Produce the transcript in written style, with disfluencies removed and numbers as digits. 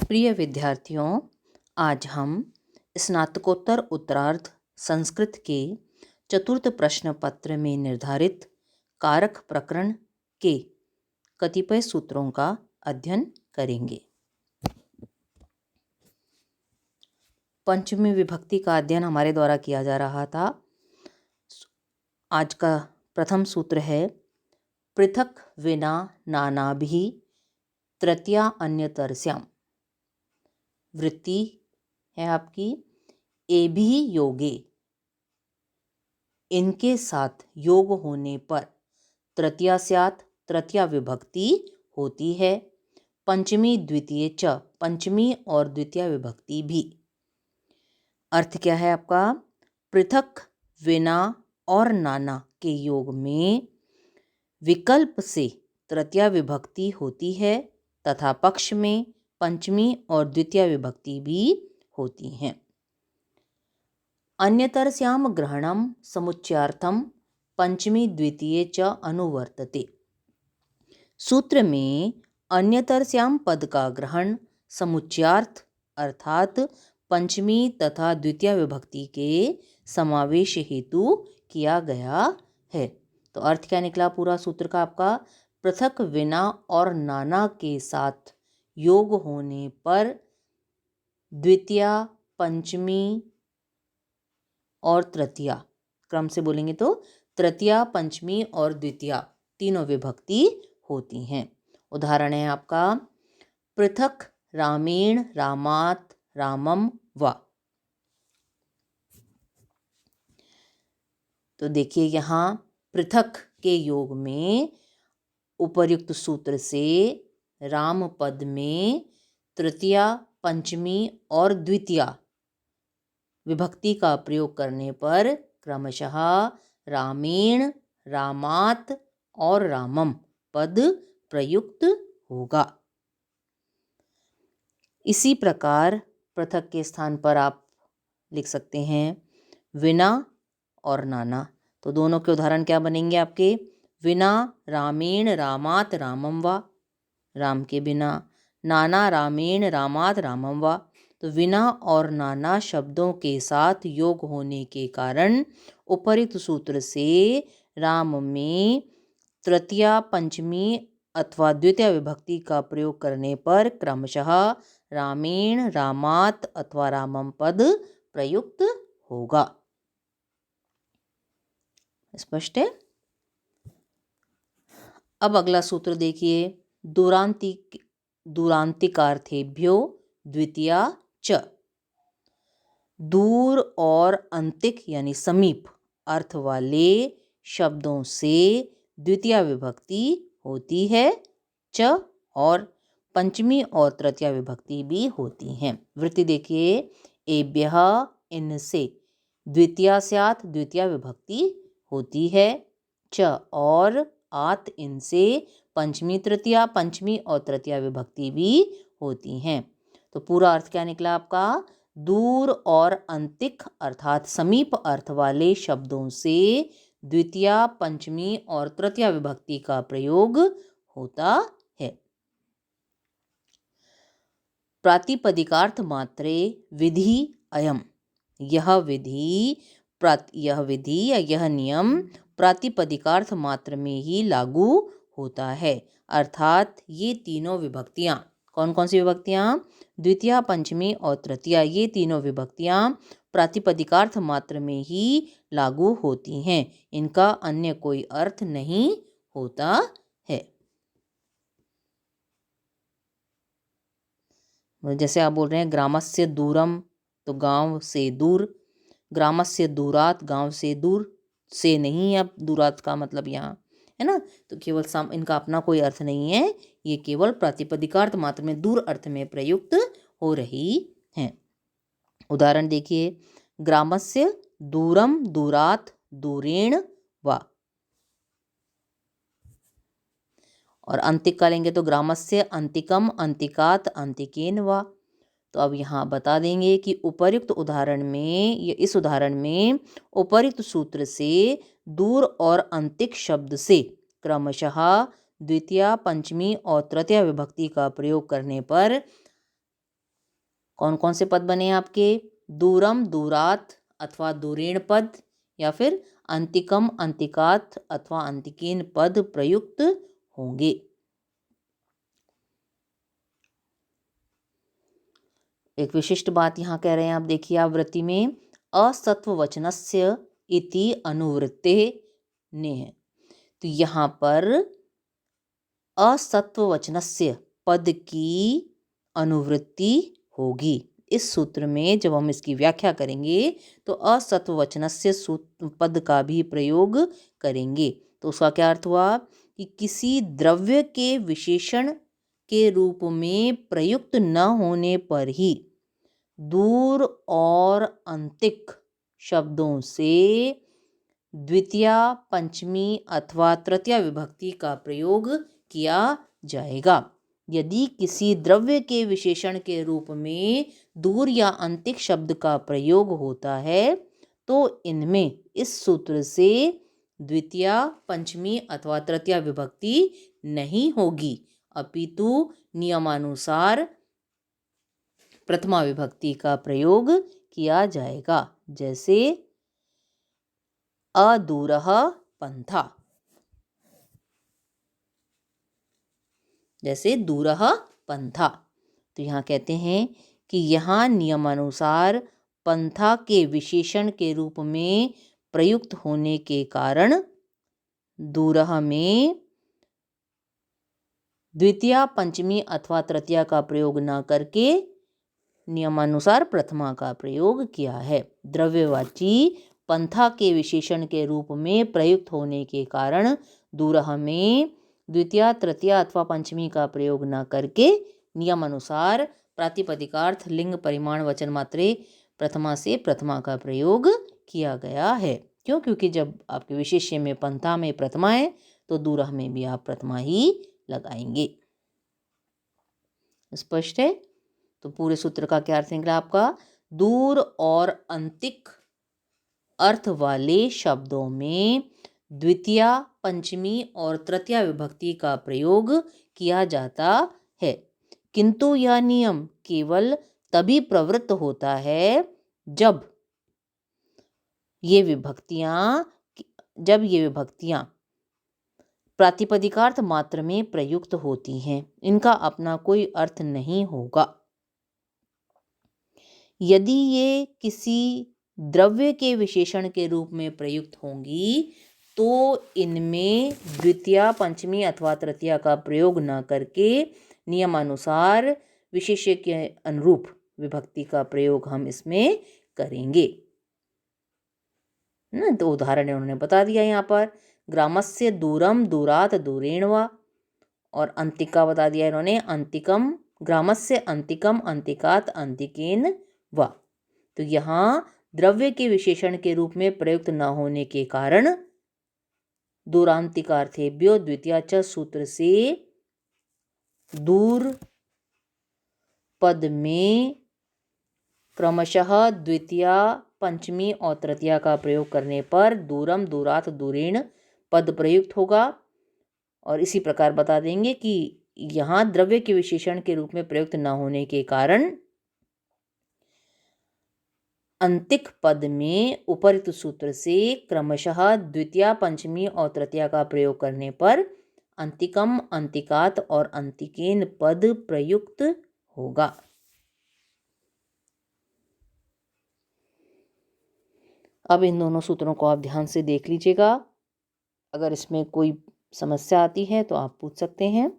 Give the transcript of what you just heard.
प्रिय विद्यार्थियों, आज हम स्नातकोत्तर उत्तरार्ध संस्कृत के चतुर्थ प्रश्न पत्र में निर्धारित कारक प्रकरण के कतिपय सूत्रों का अध्ययन करेंगे। पंचमी विभक्ति का अध्ययन हमारे द्वारा किया जा रहा था। आज का प्रथम सूत्र है पृथक विना नानाभिः तृतीया अन्यतरस्याम्। वृत्ति है आपकी एभि योगे, इनके साथ योग होने पर तृतीया स्यात्, तृतीया विभक्ति होती है। पंचमी द्वितीय च, पंचमी और द्वितीय विभक्ति भी। अर्थ क्या है आपका? पृथक विना और नाना के योग में विकल्प से तृतीया विभक्ति होती है तथा पक्ष में पंचमी और द्वितीय विभक्ति भी होती हैं। अन्यतरस्याम ग्रहणम समुच्चयार्थम पंचमी द्वितीय च अनुवर्तते। सूत्र में अन्यतरस्याम पद का ग्रहण समुच्चयार्थ अर्थात पंचमी तथा द्वितीय विभक्ति के समावेश हेतु किया गया है। तो अर्थ क्या निकला पूरा सूत्र का आपका? पृथक विना और नाना के साथ योग होने पर द्वितीया, पंचमी और तृतीया, क्रम से बोलेंगे तो तृतीया, पंचमी और द्वितीया तीनों विभक्ति होती हैं। उदाहरण है आपका पृथक रामेण रामात् रामम वा। तो देखिए यहाँ पृथक के योग में उपर्युक्त सूत्र से राम पद में तृतीया, पंचमी और द्वितीया विभक्ति का प्रयोग करने पर क्रमशः रामेण, रामात् और रामम पद प्रयुक्त होगा। इसी प्रकार पृथक के स्थान पर आप लिख सकते हैं विना और नाना। तो दोनों के उदाहरण क्या बनेंगे आपके? विना रामेण रामात् रामम वा, राम के बिना। नाना रामेण रामात् रामम वा। तो विना और नाना शब्दों के साथ योग होने के कारण उपर्युक्त सूत्र से राम में तृतीया, पंचमी अथवा द्वितीय विभक्ति का प्रयोग करने पर क्रमशः रामेण, रामात् अथवा रामम पद प्रयुक्त होगा। स्पष्ट है? अब अगला सूत्र देखिए, दूरांतिकार्थेभ्यो द्वितीया च। दूर और अंतिक यानी समीप अर्थ वाले शब्दों से द्वितीया विभक्ति होती है च, और पंचमी और तृतीया विभक्ति भी होती हैं। वृत्ति देखिए, एभ्यः इनसे द्वितीया स्यात्, द्वितीया विभक्ति होती है च, और आत इनसे पंचमी तृतीया, पंचमी और तृतीया विभक्ति भी होती हैं। तो पूरा अर्थ क्या निकला आपका? दूर और अंतिक अर्थात समीप अर्थ वाले शब्दों से द्वितीया, पंचमी और तृतीया विभक्ति का प्रयोग होता है। प्रातिपदिकार्थ मात्रे विधि अयम। यह विधि या यह नियम प्रातिपदिकार्थ मात्र में ही लागू होता है। अर्थात ये तीनों विभक्तियाँ, कौन कौन सी विभक्तियाँ? द्वितीया, पंचमी और तृतीया, ये तीनों विभक्तियाँ प्रातिपदिकार्थ मात्र में ही लागू होती हैं। इनका अन्य कोई अर्थ नहीं होता है। जैसे आप बोल रहे हैं ग्रामस्य दूरम, तो गांव से दूर। ग्रामस्य दूरात, गांव से दूर से नहीं, अब दूरात का मतलब यहाँ है ना, तो केवल इनका अपना कोई अर्थ नहीं है, ये केवल प्रातिपदिकार्थ मात्र में दूर अर्थ में प्रयुक्त हो रही हैं। उदाहरण देखिए, ग्रामस्य दूरम दूरात दूरेण वा। और अंतिक का लेंगे तो ग्रामस्य अंतिकम अंतिकात अंतिकेन वा। तो अब यहाँ बता देंगे कि उपर्युक्त उदाहरण में या इस उदाहरण में उपर्युक्त सूत्र से दूर और अंतिक शब्द से क्रमशः द्वितीया, पंचमी और तृतीया विभक्ति का प्रयोग करने पर कौन कौन से पद बने आपके? दूरम, दूरात अथवा दूरेण पद, या फिर अंतिकम, अंतिकात अथवा अंतिकेन पद प्रयुक्त होंगे। एक विशिष्ट बात यहाँ कह रहे हैं आप, देखिए आवृत्ति में असत्ववचनस्य इति अनुवृत्ते ने है, तो यहाँ पर असत्ववचनस्य पद की अनुवृत्ति होगी। इस सूत्र में जब हम इसकी व्याख्या करेंगे तो असत्ववचनस्य पद का भी प्रयोग करेंगे। तो उसका क्या अर्थ हुआ कि किसी द्रव्य के विशेषण के रूप में प्रयुक्त न होने पर ही दूर और अंतिक शब्दों से द्वितीया, पंचमी अथवा तृतीया विभक्ति का प्रयोग किया जाएगा। यदि किसी द्रव्य के विशेषण के रूप में दूर या अंतिक शब्द का प्रयोग होता है तो इनमें इस सूत्र से द्वितीया, पंचमी अथवा तृतीया विभक्ति नहीं होगी, अपितु नियमानुसार प्रथमा विभक्ति का प्रयोग किया जाएगा। जैसे अदूरः पंथा, जैसे दूरः पंथा। तो यहाँ कहते हैं कि यहाँ नियमानुसार पंथा के विशेषण के रूप में प्रयुक्त होने के कारण दूरः में द्वितीया, पंचमी अथवा तृतीया का प्रयोग न करके नियमानुसार प्रथमा का प्रयोग किया है। द्रव्यवाची पंथा के विशेषण के रूप में प्रयुक्त होने के कारण दूरः में द्वितीया, तृतीया अथवा पंचमी का प्रयोग न करके नियमानुसार प्रातिपदिकार्थ, लिंग, परिमाण, वचन मात्रे प्रथमा से प्रथमा का प्रयोग किया गया है। क्यों? क्योंकि जब आपके विशेष्य में पंथा में प्रथमा है तो दूरः में भी आप प्रथमा ही लगाएंगे। स्पष्ट है? तो पूरे सूत्र का क्या अर्थ निकला आपका? दूर और अंतिक अर्थ वाले शब्दों में द्वितीया, पंचमी और तृतीया विभक्ति का प्रयोग किया जाता है, किंतु यह नियम केवल तभी प्रवृत्त होता है जब ये विभक्तियां प्रातिपदिकार्थ मात्र में प्रयुक्त होती हैं। इनका अपना कोई अर्थ नहीं होगा। यदि ये किसी द्रव्य के विशेषण के रूप में प्रयुक्त होंगी तो इनमें द्वितीया, पंचमी अथवा तृतीया का प्रयोग न करके नियमानुसार विशेष्य के अनुरूप विभक्ति का प्रयोग हम इसमें करेंगे ना। तो उदाहरण उन्होंने बता दिया यहाँ पर, ग्रामस्य दूरम, दूरात, दूरेण वा, और अंतिका बता दिया इन्होंने, अंतिकम, ग्रामस्य अंतिकम, अंतिकात, अंतिकेन वा। तो यहाँ द्रव्य के विशेषण के रूप में प्रयुक्त न होने के कारण दूरांतिकार्थेभ्यो द्वितीया च सूत्र से दूर पद में क्रमशः द्वितीया, पंचमी और तृतीया का प्रयोग करने पर दूरम, दूरात, दूरेण पद प्रयुक्त होगा। और इसी प्रकार बता देंगे कि यहाँ द्रव्य के विशेषण के रूप में प्रयुक्त न होने के कारण अंतिक पद में उपरित सूत्र से क्रमशः द्वितीया, पंचमी और तृतीया का प्रयोग करने पर अंतिकम, अंतिकात और अंतिकेन पद प्रयुक्त होगा। अब इन दोनों सूत्रों को आप ध्यान से देख लीजिएगा। अगर इसमें कोई समस्या आती है तो आप पूछ सकते हैं।